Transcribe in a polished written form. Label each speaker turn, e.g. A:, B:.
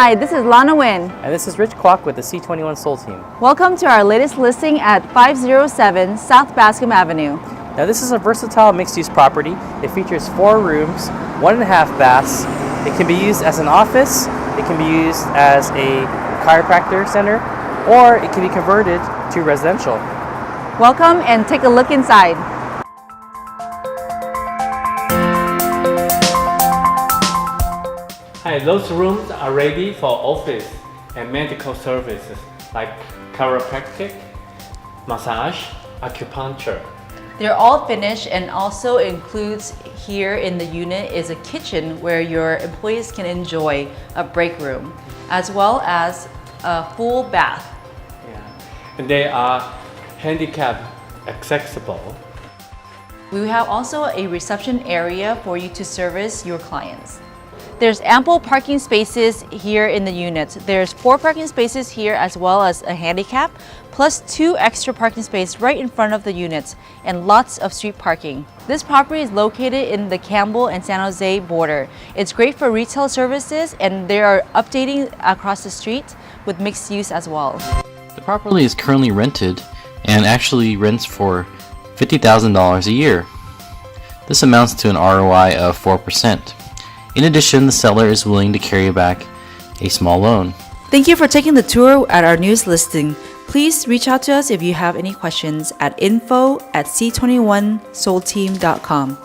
A: Hi, this is Lana Wynn.
B: And this is Rich Kwok with the C21 Soul Team.
A: Welcome to our latest listing at 507 South Bascom Avenue.
B: Now this is a versatile mixed-use property. It features 4 rooms, 1.5 baths. It can be used as an office, it can be used as a chiropractor center, or it can be converted to residential.
A: Welcome and take a look inside.
C: Hi, those rooms are ready for office and medical services like chiropractic, massage, acupuncture.
A: They're all finished and also includes here in the unit is a kitchen where your employees can enjoy a break room as well as a full bath.
C: Yeah. And they are handicap accessible.
A: We have also a reception area for you to service your clients. There's ample parking spaces here in the unit. There's 4 parking spaces here as well as a handicap, plus 2 extra parking spaces right in front of the units and lots of street parking. This property is located in the Campbell and San Jose border. It's great for retail services and they are updating across the street with mixed use as well.
D: The property is currently rented and actually rents for $50,000 a year. This amounts to an ROI of 4%. In addition, the seller is willing to carry back a small loan.
A: Thank you for taking the tour at our newest listing. Please reach out to us if you have any questions at info@c21soulteam.com.